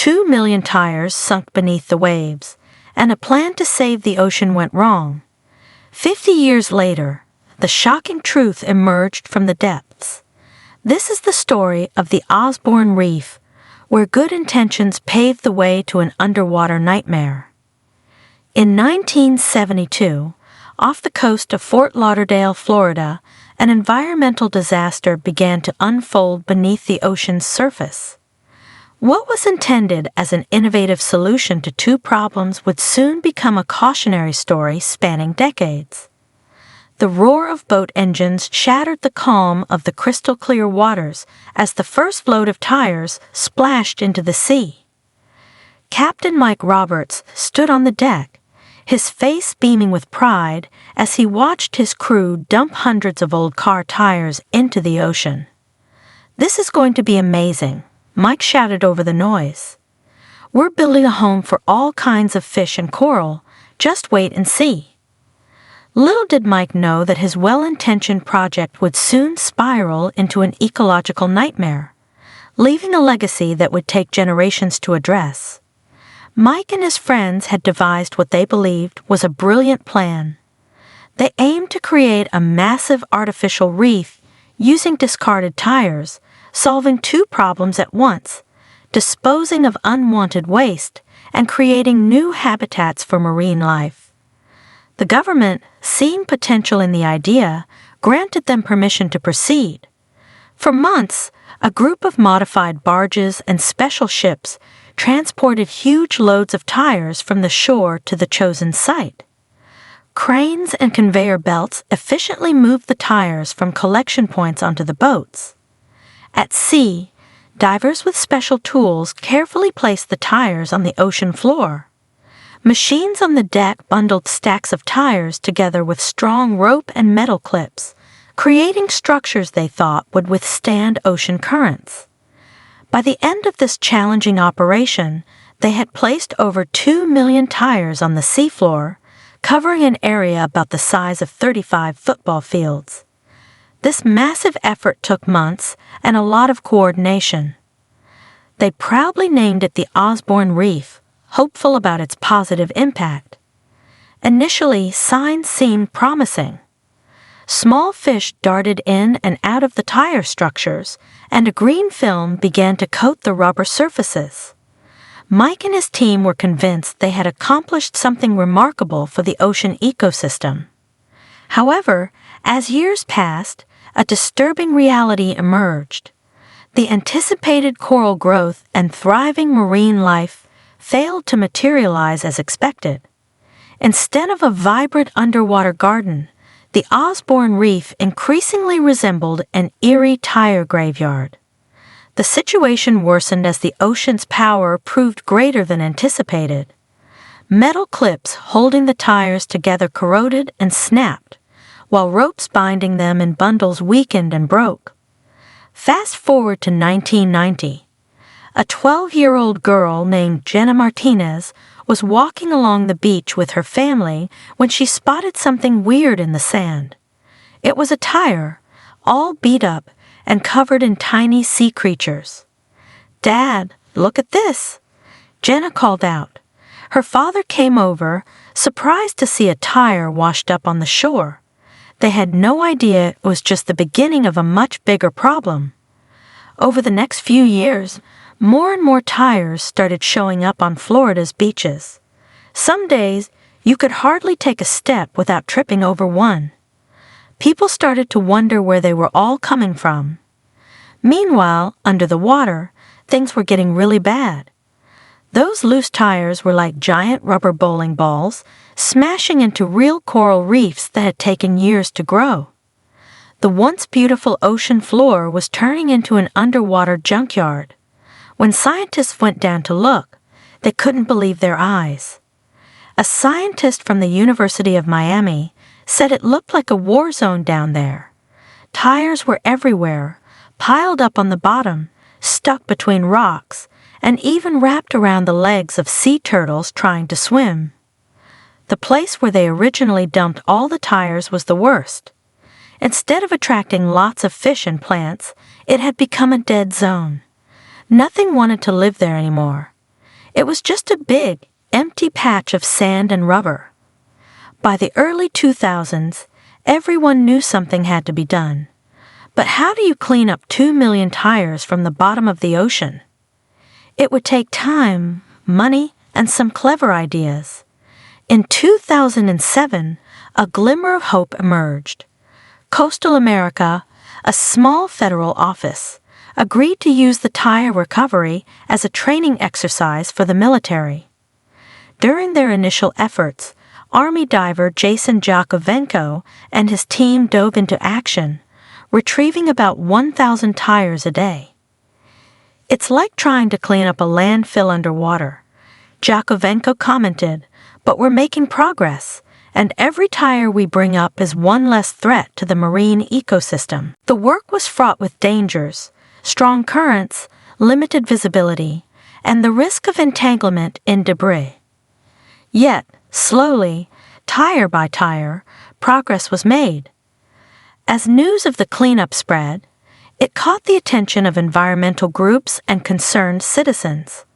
2 million tires sunk beneath the waves, and a plan to save the ocean went wrong. 50 years later, the shocking truth emerged from the depths. This is the story of the Osborne Reef, where good intentions paved the way to an underwater nightmare. In 1972, off the coast of Fort Lauderdale, Florida, an environmental disaster began to unfold beneath the ocean's surface. What was intended as an innovative solution to two problems would soon become a cautionary story spanning decades. The roar of boat engines shattered the calm of the crystal-clear waters as the first load of tires splashed into the sea. Captain Mike Roberts stood on the deck, his face beaming with pride as he watched his crew dump hundreds of old car tires into the ocean. "This is going to be amazing," Mike shouted over the noise. "We're building a home for all kinds of fish and coral. Just wait and see." Little did Mike know that his well-intentioned project would soon spiral into an ecological nightmare, leaving a legacy that would take generations to address. Mike and his friends had devised what they believed was a brilliant plan. They aimed to create a massive artificial reef using discarded tires, solving two problems at once: disposing of unwanted waste and creating new habitats for marine life. The government, seeing potential in the idea, granted them permission to proceed. For months, a group of modified barges and special ships transported huge loads of tires from the shore to the chosen site. Cranes and conveyor belts efficiently moved the tires from collection points onto the boats. At sea, divers with special tools carefully placed the tires on the ocean floor. Machines on the deck bundled stacks of tires together with strong rope and metal clips, creating structures they thought would withstand ocean currents. By the end of this challenging operation, they had placed over 2 million tires on the seafloor, covering an area about the size of 35 football fields. This massive effort took months and a lot of coordination. They proudly named it the Osborne Reef, hopeful about its positive impact. Initially, signs seemed promising. Small fish darted in and out of the tire structures, and a green film began to coat the rubber surfaces. Mike and his team were convinced they had accomplished something remarkable for the ocean ecosystem. However, as years passed, a disturbing reality emerged. The anticipated coral growth and thriving marine life failed to materialize as expected. Instead of a vibrant underwater garden, the Osborne Reef increasingly resembled an eerie tire graveyard. The situation worsened as the ocean's power proved greater than anticipated. Metal clips holding the tires together corroded and snapped, while ropes binding them in bundles weakened and broke. Fast forward to 1990. A 12-year-old girl named Jenna Martinez was walking along the beach with her family when she spotted something weird in the sand. It was a tire, all beat up and covered in tiny sea creatures. "Dad, look at this!" Jenna called out. Her father came over, surprised to see a tire washed up on the shore. They had no idea it was just the beginning of a much bigger problem. Over the next few years, more and more tires started showing up on Florida's beaches. Some days, you could hardly take a step without tripping over one. People started to wonder where they were all coming from. Meanwhile, under the water, things were getting really bad. Those loose tires were like giant rubber bowling balls, smashing into real coral reefs that had taken years to grow. The once beautiful ocean floor was turning into an underwater junkyard. When scientists went down to look, they couldn't believe their eyes. A scientist from the University of Miami said it looked like a war zone down there. Tires were everywhere, piled up on the bottom, stuck between rocks, and even wrapped around the legs of sea turtles trying to swim. The place where they originally dumped all the tires was the worst. Instead of attracting lots of fish and plants, it had become a dead zone. Nothing wanted to live there anymore. It was just a big, empty patch of sand and rubber. By the early 2000s, everyone knew something had to be done. But how do you clean up 2 million tires from the bottom of the ocean? It would take time, money, and some clever ideas. In 2007, a glimmer of hope emerged. Coastal America, a small federal office, agreed to use the tire recovery as a training exercise for the military. During their initial efforts, Army diver Jason Jakovenko and his team dove into action, retrieving about 1,000 tires a day. It's like trying to clean up a landfill underwater, Jakovenko commented, but we're making progress, and every tire we bring up is one less threat to the marine ecosystem. The work was fraught with dangers, strong currents, limited visibility, and the risk of entanglement in debris. Yet, slowly, tire by tire, progress was made. As news of the cleanup spread, it caught the attention of environmental groups and concerned citizens.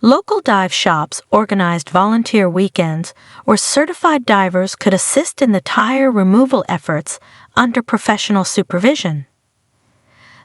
Local dive shops organized volunteer weekends where certified divers could assist in the tire removal efforts under professional supervision.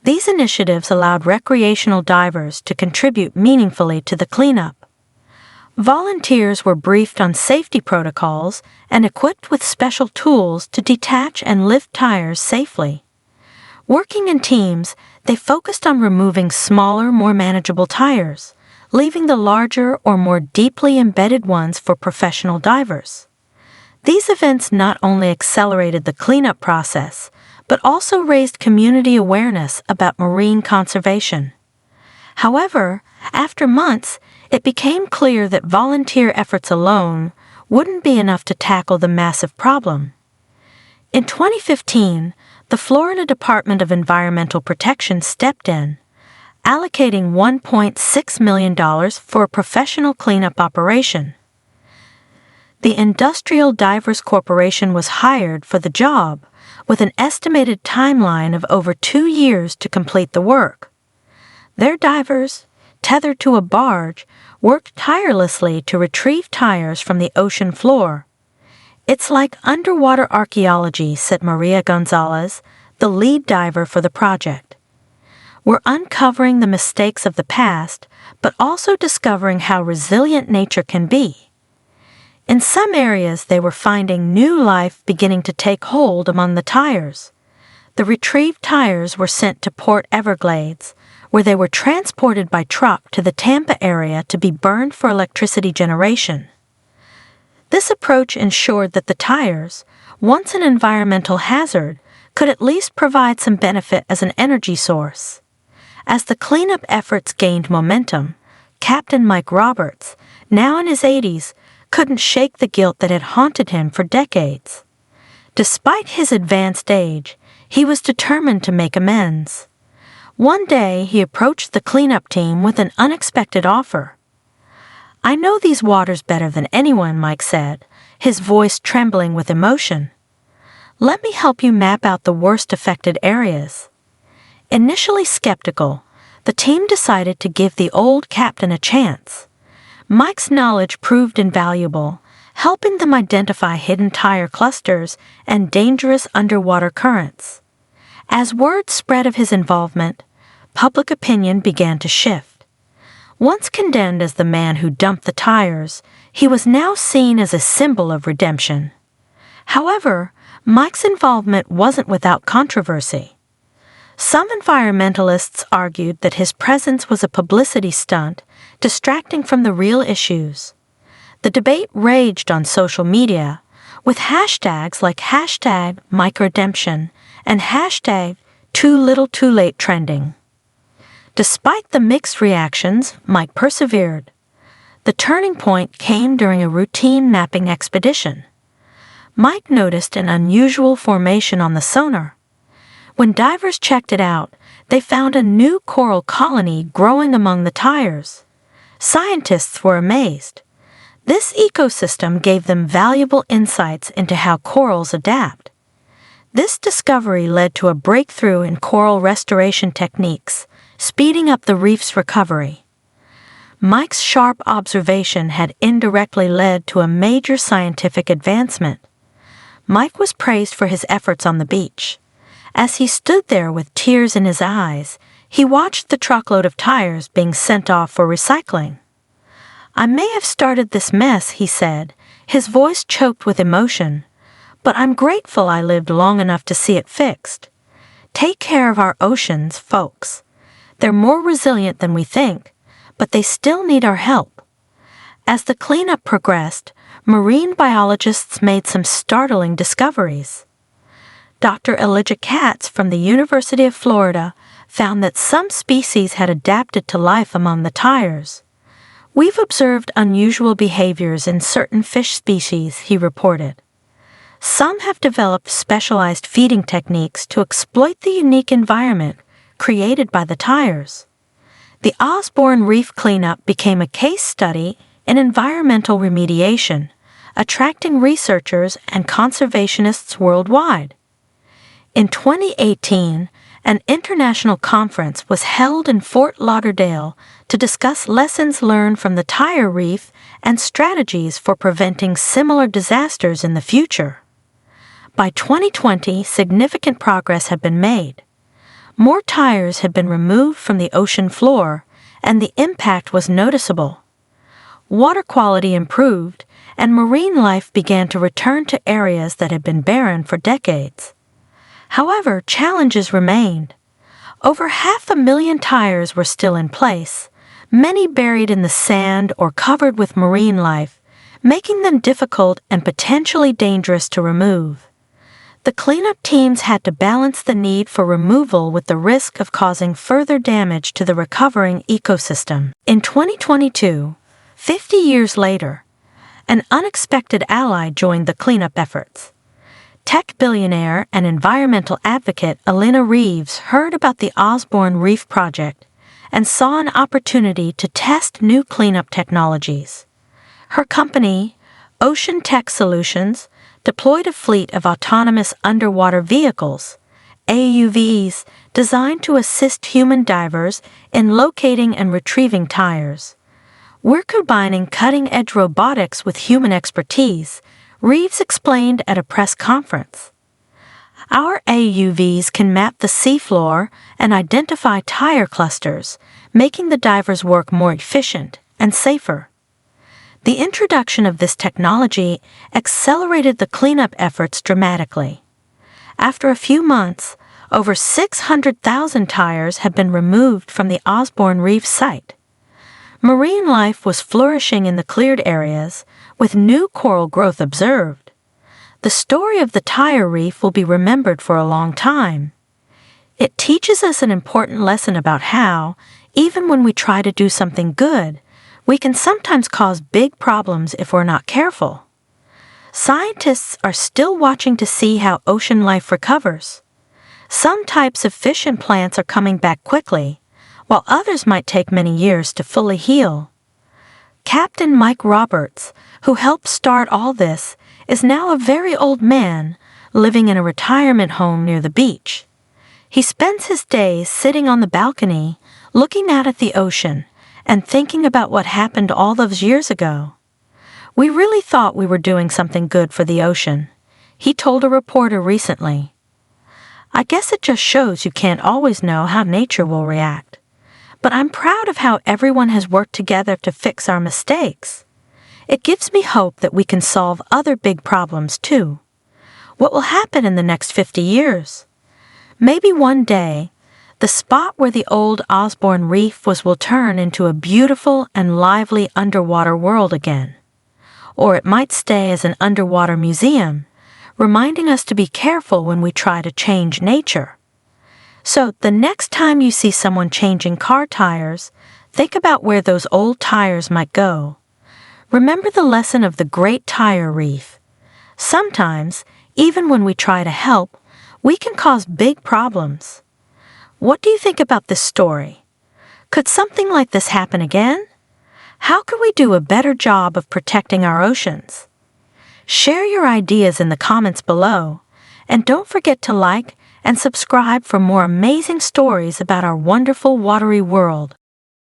These initiatives allowed recreational divers to contribute meaningfully to the cleanup. Volunteers were briefed on safety protocols and equipped with special tools to detach and lift tires safely. Working in teams, they focused on removing smaller, more manageable tires, leaving the larger or more deeply embedded ones for professional divers. These events not only accelerated the cleanup process, but also raised community awareness about marine conservation. However, after months, it became clear that volunteer efforts alone wouldn't be enough to tackle the massive problem. In 2015, the Florida Department of Environmental Protection stepped in, allocating $1.6 million for a professional cleanup operation. The Industrial Divers Corporation was hired for the job, with an estimated timeline of over 2 years to complete the work. Their divers, tethered to a barge, worked tirelessly to retrieve tires from the ocean floor. "It's like underwater archaeology," said Maria Gonzalez, the lead diver for the project. "We're uncovering the mistakes of the past, but also discovering how resilient nature can be." In some areas, they were finding new life beginning to take hold among the tires. The retrieved tires were sent to Port Everglades, where they were transported by truck to the Tampa area to be burned for electricity generation. This approach ensured that the tires, once an environmental hazard, could at least provide some benefit as an energy source. As the cleanup efforts gained momentum, Captain Mike Roberts, now in his 80s, couldn't shake the guilt that had haunted him for decades. Despite his advanced age, he was determined to make amends. One day, he approached the cleanup team with an unexpected offer. "I know these waters better than anyone," Mike said, his voice trembling with emotion. "Let me help you map out the worst affected areas." Initially skeptical, the team decided to give the old captain a chance. Mike's knowledge proved invaluable, helping them identify hidden tire clusters and dangerous underwater currents. As word spread of his involvement, public opinion began to shift. Once condemned as the man who dumped the tires, he was now seen as a symbol of redemption. However, Mike's involvement wasn't without controversy. Some environmentalists argued that his presence was a publicity stunt, distracting from the real issues. The debate raged on social media, with hashtags like #MikeRedemption and #TooLittleTooLate trending. Despite the mixed reactions, Mike persevered. The turning point came during a routine mapping expedition. Mike noticed an unusual formation on the sonar. When divers checked it out, they found a new coral colony growing among the tires. Scientists were amazed. This ecosystem gave them valuable insights into how corals adapt. This discovery led to a breakthrough in coral restoration techniques, speeding up the reef's recovery. Mike's sharp observation had indirectly led to a major scientific advancement. Mike was praised for his efforts on the beach. As he stood there with tears in his eyes, he watched the truckload of tires being sent off for recycling. "I may have started this mess," he said, his voice choked with emotion, "but I'm grateful I lived long enough to see it fixed. Take care of our oceans, folks. They're more resilient than we think, but they still need our help." As the cleanup progressed, marine biologists made some startling discoveries. Dr. Elijah Katz from the University of Florida found that some species had adapted to life among the tires. "We've observed unusual behaviors in certain fish species," he reported. "Some have developed specialized feeding techniques to exploit the unique environment created by the tires." The Osborne Reef cleanup became a case study in environmental remediation, attracting researchers and conservationists worldwide. In 2018, an international conference was held in Fort Lauderdale to discuss lessons learned from the tire reef and strategies for preventing similar disasters in the future. By 2020, significant progress had been made. More tires had been removed from the ocean floor, and the impact was noticeable. Water quality improved, and marine life began to return to areas that had been barren for decades. However, challenges remained. Over 500,000 tires were still in place, many buried in the sand or covered with marine life, making them difficult and potentially dangerous to remove. The cleanup teams had to balance the need for removal with the risk of causing further damage to the recovering ecosystem. In 2022, 50 years later, an unexpected ally joined the cleanup efforts. Tech billionaire and environmental advocate Elena Reeves heard about the Osborne Reef project and saw an opportunity to test new cleanup technologies. Her company, Ocean Tech Solutions, deployed a fleet of autonomous underwater vehicles, AUVs, designed to assist human divers in locating and retrieving tires. "We're combining cutting-edge robotics with human expertise," Reeves explained at a press conference. "Our AUVs can map the seafloor and identify tire clusters, making the divers' work more efficient and safer." The introduction of this technology accelerated the cleanup efforts dramatically. After a few months, over 600,000 tires had been removed from the Osborne Reef site. Marine life was flourishing in the cleared areas, with new coral growth observed. The story of the tire reef will be remembered for a long time. It teaches us an important lesson about how, even when we try to do something good, we can sometimes cause big problems if we're not careful. Scientists are still watching to see how ocean life recovers. Some types of fish and plants are coming back quickly, while others might take many years to fully heal. Captain Mike Roberts, who helped start all this, is now a very old man living in a retirement home near the beach. He spends his days sitting on the balcony, looking out at the ocean, and thinking about what happened all those years ago. "We really thought we were doing something good for the ocean," he told a reporter recently. "I guess it just shows you can't always know how nature will react. But I'm proud of how everyone has worked together to fix our mistakes. It gives me hope that we can solve other big problems too. What will happen in the next 50 years? Maybe one day, the spot where the old Osborne Reef was will turn into a beautiful and lively underwater world again. Or it might stay as an underwater museum, reminding us to be careful when we try to change nature. So the next time you see someone changing car tires, think about where those old tires might go. Remember the lesson of the Great Tire Reef. Sometimes, even when we try to help, we can cause big problems. What do you think about this story? Could something like this happen again? How could we do a better job of protecting our oceans? Share your ideas in the comments below, and don't forget to like and subscribe for more amazing stories about our wonderful watery world.